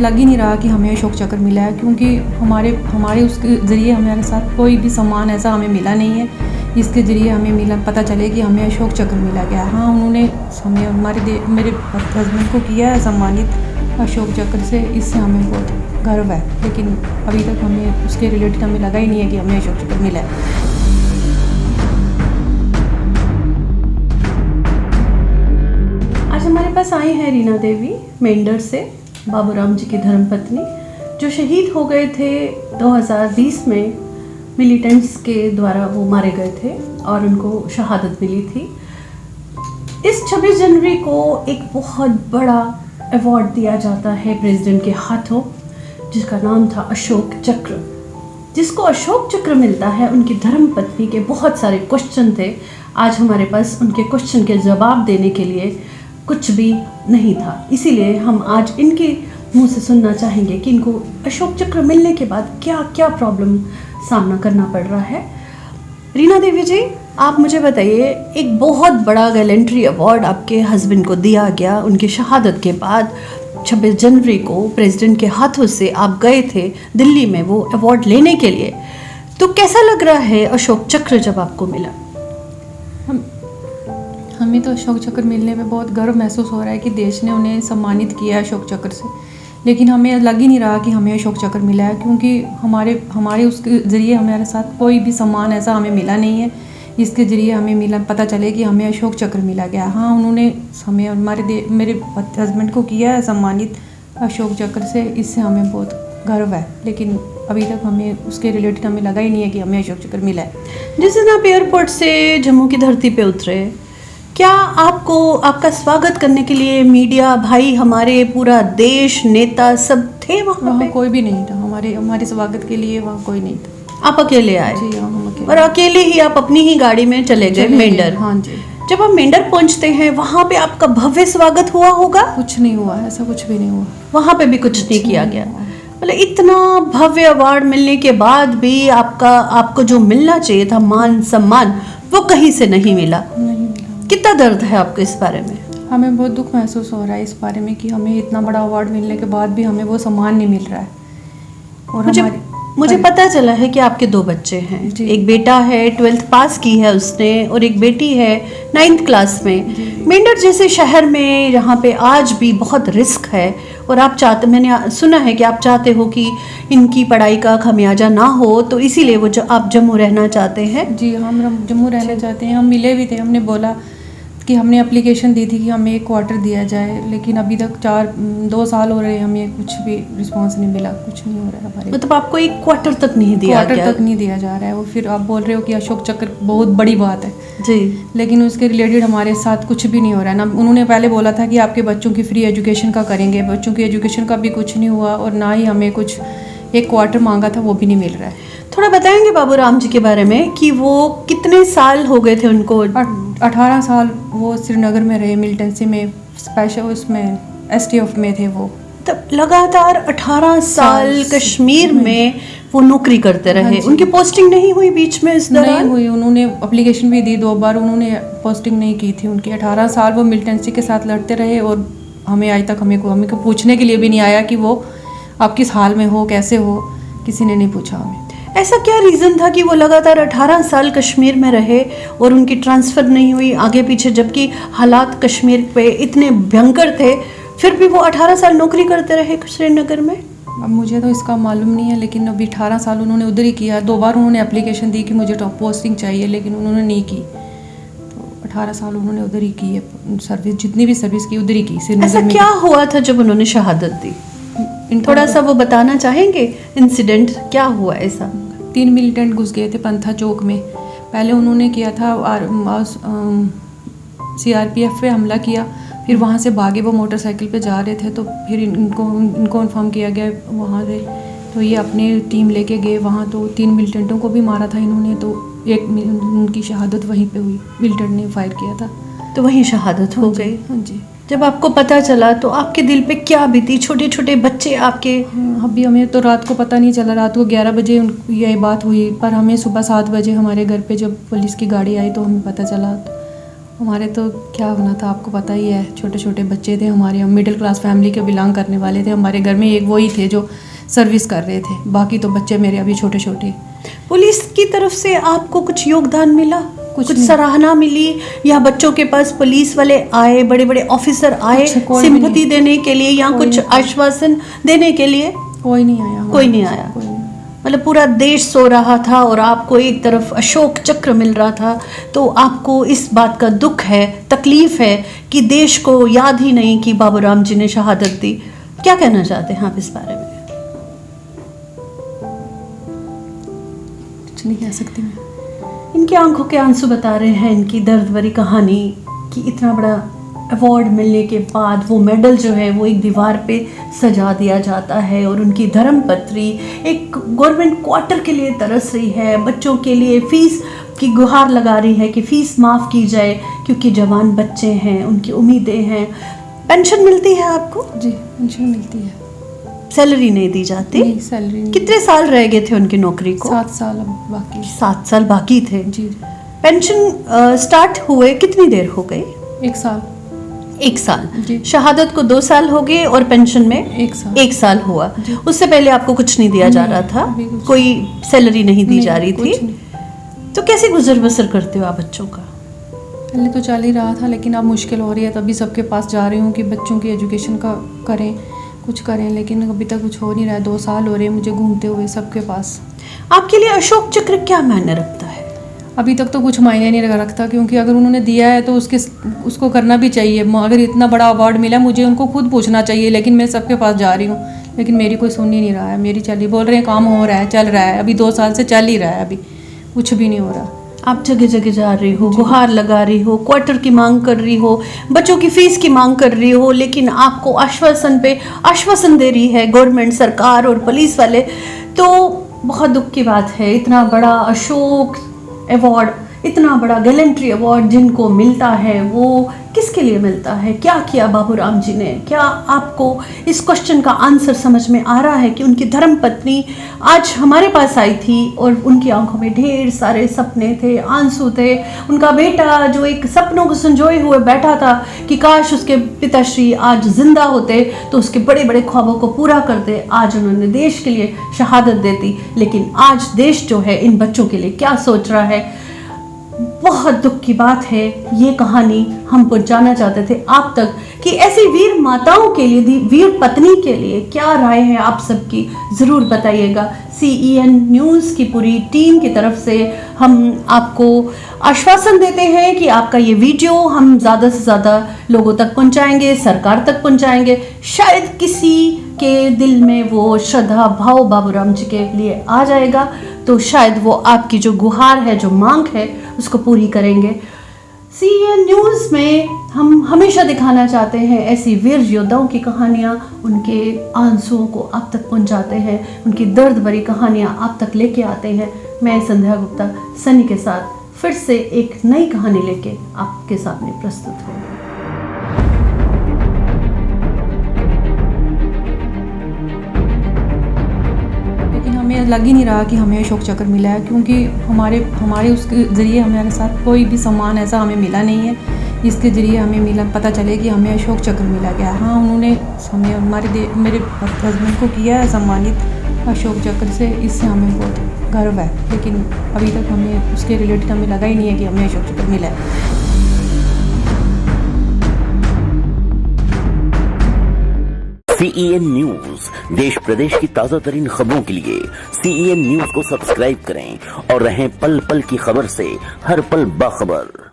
लग ही नहीं रहा कि हमें अशोक चक्र मिला है, क्योंकि हमारे उसके ज़रिए हमारे साथ कोई भी सम्मान ऐसा हमें मिला नहीं है जिसके ज़रिए हमें मिला पता चले कि हमें अशोक चक्र मिला गया। हाँ, उन्होंने हमें मेरे हस्बैंड को किया है सम्मानित अशोक चक्र से, इससे हमें बहुत गर्व है, लेकिन अभी तक हमें उसके रिलेटेड हमें लगा ही नहीं है कि हमें अशोक चक्र मिला है। आज हमारे पास आई हैं रीना देवी मेंढर से, बाबूराम जी की धर्मपत्नी, जो शहीद हो गए थे 2020 में। मिलिटेंट्स के द्वारा वो मारे गए थे और उनको शहादत मिली थी। इस 26 जनवरी को एक बहुत बड़ा अवार्ड दिया जाता है प्रेसिडेंट के हाथों, जिसका नाम था अशोक चक्र। जिसको अशोक चक्र मिलता है, उनकी धर्मपत्नी के बहुत सारे क्वेश्चन थे। आज हमारे पास उनके क्वेश्चन के जवाब देने के लिए कुछ भी नहीं था, इसीलिए हम आज इनके मुंह से सुनना चाहेंगे कि इनको अशोक चक्र मिलने के बाद क्या क्या प्रॉब्लम सामना करना पड़ रहा है। रीना देवी जी, आप मुझे बताइए, एक बहुत बड़ा गैलेंट्री अवार्ड आपके हस्बैंड को दिया गया उनकी शहादत के बाद। 26 जनवरी को प्रेसिडेंट के हाथों से आप गए थे दिल्ली में वो अवार्ड लेने के लिए, तो कैसा लग रहा है अशोक चक्र जब आपको मिला? हमें तो अशोक चक्र मिलने पे बहुत गर्व महसूस हो रहा है कि देश ने उन्हें सम्मानित किया है अशोक चक्र से, लेकिन हमें लग ही नहीं रहा कि हमें अशोक चक्र मिला है, क्योंकि हमारे उसके ज़रिए हमारे साथ कोई भी सम्मान ऐसा हमें मिला नहीं है जिसके ज़रिए हमें मिला पता चले कि हमें अशोक चक्र मिला गया। हाँ, उन्होंने हमें मेरे हस्बैंड को किया है सम्मानित अशोक चक्र से, इससे हमें बहुत गर्व है, लेकिन अभी तक हमें उसके रिलेटेड हमें लगा ही नहीं है कि हमें अशोक चक्र मिला है। जिस दिन आप एयरपोर्ट से जम्मू की धरती पे उतरे, क्या आपको आपका स्वागत करने के लिए मीडिया भाई, हमारे पूरा देश, नेता सब थे वहाँ पे? कोई भी नहीं था हमारे स्वागत के लिए, वहाँ कोई नहीं था। आप अकेले आए? जी हाँ, हम अकेले। और अकेले ही आप अपनी ही गाड़ी में चले गए मेंढर? हाँ जी। जब आप मेंढर पहुँचते हैं, वहाँ पे आपका भव्य स्वागत हुआ होगा? कुछ नहीं हुआ, ऐसा कुछ भी नहीं हुआ। वहाँ पे भी कुछ नहीं किया गया? मतलब इतना भव्य अवार्ड मिलने के बाद भी आपको जो मिलना चाहिए था मान सम्मान, वो कहीं से नहीं मिला। कितना दर्द है आपको इस बारे में? हमें बहुत दुख महसूस हो रहा है इस बारे में कि हमें इतना बड़ा अवार्ड मिलने के बाद भी हमें वो सम्मान नहीं मिल रहा है। और मुझे पता चला है कि आपके 2 बच्चे हैं। एक बेटा है, 12th पास की है उसने, और एक बेटी है 9th क्लास में। मेंढर जैसे शहर में यहाँ पे आज भी बहुत रिस्क है, और मैंने सुना है कि आप चाहते हो कि इनकी पढ़ाई का खमियाजा ना हो, तो इसीलिए आप जम्मू रहना चाहते हैं। जी, हम जम्मू रहना चाहते हैं। हम मिले भी थे, हमने बोला कि हमने एप्लीकेशन दी थी कि हमें एक क्वार्टर दिया जाए, लेकिन अभी तक 2 साल हो रहे हैं, हमें कुछ भी रिस्पांस नहीं मिला, कुछ नहीं हो रहा है हमारे। मतलब आपको एक क्वार्टर तक नहीं दिया गया? क्वार्टर तक नहीं दिया जा रहा है। वो फिर आप बोल रहे हो कि अशोक चक्र बहुत बड़ी बात है जी, लेकिन उसके रिलेटेड हमारे साथ कुछ भी नहीं हो रहा है ना। उन्होंने पहले बोला था कि आपके बच्चों की फ्री एजुकेशन का करेंगे, बच्चों की एजुकेशन का भी कुछ नहीं हुआ, और ना ही हमें कुछ एक क्वार्टर मांगा था, वो भी नहीं मिल रहा है। थोड़ा बताएंगे बाबूराम जी के बारे में कि वो कितने साल हो गए थे उनको? 18 साल वो श्रीनगर में रहे, मिलिटेंसी में, स्पेशल उसमें STF में थे वो। तब लगातार 18 साल कश्मीर में वो नौकरी करते रहे। उनकी पोस्टिंग नहीं हुई बीच में? इस दौरान नहीं हुई। उन्होंने एप्लीकेशन भी दी 2 बार, उन्होंने पोस्टिंग नहीं की थी उनकी। 18 साल वो मिलिटेंसी के साथ लड़ते रहे, और हमें आज तक हमें को पूछने के लिए भी नहीं आया कि वो आप किस हाल में हो, कैसे हो, किसी ने नहीं पूछा हमें। ऐसा क्या रीज़न था कि वो लगातार 18 साल कश्मीर में रहे और उनकी ट्रांसफ़र नहीं हुई आगे पीछे, जबकि हालात कश्मीर पे इतने भयंकर थे, फिर भी वो 18 साल नौकरी करते रहे श्रीनगर में? अब मुझे तो इसका मालूम नहीं है, लेकिन अभी 18 साल उन्होंने उधर ही किया। 2 बार उन्होंने एप्लीकेशन दी कि मुझे टॉप पोस्टिंग चाहिए, लेकिन उन्होंने नहीं की। तो 18 साल उन्होंने उधर ही की है सर्विस, जितनी भी सर्विस की उधर ही की श्रीनगर में। ऐसा क्या हुआ था जब उन्होंने शहादत दी? थोड़ा सा वो बताना चाहेंगे, इंसिडेंट क्या हुआ ऐसा? 3 मिलिटेंट घुस गए थे पंथा चौक में। पहले उन्होंने किया था CRPF पे हमला किया, फिर वहाँ से भागे, वो मोटरसाइकिल पे जा रहे थे, तो फिर इनको इन्फॉर्म किया गया वहाँ से, तो ये अपने टीम लेके गए वहाँ, तो 3 मिलिटेंटों को भी मारा था इन्होंने, तो उनकी शहादत वहीं पे हुई। मिलिटेंट ने फायर किया था, तो वहीं शहादत हो गई। हाँ जी। जब आपको पता चला तो आपके दिल पे क्या बीती? छोटे छोटे बच्चे आपके। अभी हमें तो रात को पता नहीं चला, रात को 11 बजे यही बात हुई, पर हमें सुबह 7 बजे हमारे घर पे जब पुलिस की गाड़ी आई तो हमें पता चला। हमारे तो क्या होना था आपको पता ही है, छोटे छोटे बच्चे थे हमारे, हम मिडिल क्लास फैमिली के बिलोंग करने वाले थे। हमारे घर में एक वही थे जो सर्विस कर रहे थे, बाकी तो बच्चे मेरे अभी छोटे छोटे। पुलिस की तरफ से आपको कुछ योगदान मिला, कुछ नहीं। सराहना मिली, या बच्चों के पास पुलिस वाले आए, बड़े बड़े ऑफिसर आए कुछ कोई भी सिंपैथी नहीं। देने के लिए या कोई कुछ नहीं। आश्वासन देने के लिए? कोई नहीं आया हमारे कोई नहीं पास, आया। कोई नहीं। मतलब पूरा देश सो रहा था और आपको एक तरफ अशोक चक्र मिल रहा था, तो आपको इस बात का दुख है, तकलीफ है कि देश को याद ही नहीं कि बाबूराम जी ने शहादत दी। क्या कहना चाहते हैं आप इस बारे में? कुछ नहीं कह सकती मैं। इनकी आंखों के आंसू बता रहे हैं इनकी दर्द भरी कहानी कि इतना बड़ा अवार्ड मिलने के बाद वो मेडल जो है वो एक दीवार पे सजा दिया जाता है, और उनकी धर्मपत्नी एक गवर्नमेंट क्वार्टर के लिए तरस रही है, बच्चों के लिए फीस की गुहार लगा रही है कि फ़ीस माफ़ की जाए क्योंकि जवान बच्चे हैं, उनकी उम्मीदें हैं। पेंशन मिलती है आपको? जी पेंशन मिलती है। सैलरी नहीं दी जाती? नहीं, सैलरी नहीं। कितने साल रह गए थे उनकी नौकरी को? 7 साल अब बाकी। 7 साल बाकी थे। जी। पेंशन स्टार्ट हुए कितनी देर हो गई? 1 साल। 1 साल। जी। शहादत को 2 साल हो गए और पेंशन में 1 साल। 1 साल हुआ। जी। उससे पहले आपको कुछ नहीं दिया जा नहीं, रहा था, अभी कुछ कोई सैलरी नहीं दी नहीं, जा रही कुछ थी। नहीं। तो कैसे गुजर बसर करते हो आप बच्चों का? पहले तो चल ही रहा था, लेकिन अब मुश्किल हो रही है, तभी सबके पास जा रही हूँ कि बच्चों की एजुकेशन का करें, कुछ करें, लेकिन अभी तक कुछ हो नहीं रहा है। 2 साल हो रहे हैं मुझे घूमते हुए सबके पास। आपके लिए अशोक चक्र क्या मायने रखता है? अभी तक तो कुछ मायने नहीं रखता, क्योंकि अगर उन्होंने दिया है तो उसको करना भी चाहिए। अगर इतना बड़ा अवार्ड मिला, मुझे उनको खुद पूछना चाहिए, लेकिन मैं सबके पास जा रही हूँ, लेकिन मेरी कोई सुन ही नहीं रहा है। मेरी चली बोल रहे हैं काम हो रहा है, चल रहा है, अभी 2 साल से चल ही रहा है, अभी कुछ भी नहीं हो रहा। आप जगह जगह जा रही हो, गुहार लगा रही हो, क्वार्टर की मांग कर रही हो, बच्चों की फीस की मांग कर रही हो, लेकिन आपको आश्वासन पे आश्वासन दे रही है गवर्नमेंट, सरकार और पुलिस वाले। तो बहुत दुख की बात है, इतना बड़ा अशोक अवार्ड, इतना बड़ा गैलेंट्री अवार्ड जिनको मिलता है वो किसके लिए मिलता है? क्या किया बाबूराम जी ने? क्या आपको इस क्वेश्चन का आंसर समझ में आ रहा है कि उनकी धर्मपत्नी आज हमारे पास आई थी और उनकी आंखों में ढेर सारे सपने थे, आंसू थे। उनका बेटा जो एक सपनों को संजोए हुए बैठा था कि काश उसके पिताश्री आज जिंदा होते तो उसके बड़े बड़े ख्वाबों को पूरा करते, आज उन्होंने देश के लिए शहादत देती। लेकिन आज देश जो है इन बच्चों के लिए क्या सोच रहा है? बहुत दुख की बात है। ये कहानी हम पहुंचाना चाहते थे आप तक कि ऐसी वीर माताओं के लिए, वीर पत्नी के लिए क्या राय है आप सबकी, ज़रूर बताइएगा। CEN न्यूज़ की पूरी टीम की तरफ से हम आपको आश्वासन देते हैं कि आपका ये वीडियो हम ज़्यादा से ज़्यादा लोगों तक पहुंचाएंगे, सरकार तक पहुंचाएंगे। शायद किसी के दिल में वो श्रद्धा भाव बाबूराम जी के लिए आ जाएगा, तो शायद वो आपकी जो गुहार है, जो मांग है, उसको पूरी करेंगे। CEN न्यूज़ में हम हमेशा दिखाना चाहते हैं ऐसी वीर योद्धाओं की कहानियाँ, उनके आंसुओं को आप तक पहुँचाते हैं, उनकी दर्द भरी कहानियाँ आप तक लेके आते हैं। मैं संध्या गुप्ता सनी के साथ फिर से एक नई कहानी लेके आपके सामने प्रस्तुत हूँ। हमें लग ही नहीं रहा कि हमें अशोक चक्र मिला है, क्योंकि हमारे उसके ज़रिए हमारे साथ कोई भी सम्मान ऐसा हमें मिला नहीं है जिसके ज़रिए हमें मिला, पता चले कि हमें अशोक चक्र मिला गया। हाँ, उन्होंने हमें मेरे हस्बैंड को किया है सम्मानित अशोक चक्र से, इससे हमें बहुत गर्व है, लेकिन अभी तक हमें उसके रिलेटेड हमें लगा ही नहीं है कि हमें अशोक चक्र मिला है। CEN न्यूज देश प्रदेश की ताजा तरीन खबरों के लिए CEN न्यूज को सब्सक्राइब करें और रहें पल पल की खबर से हर पल बाखबर।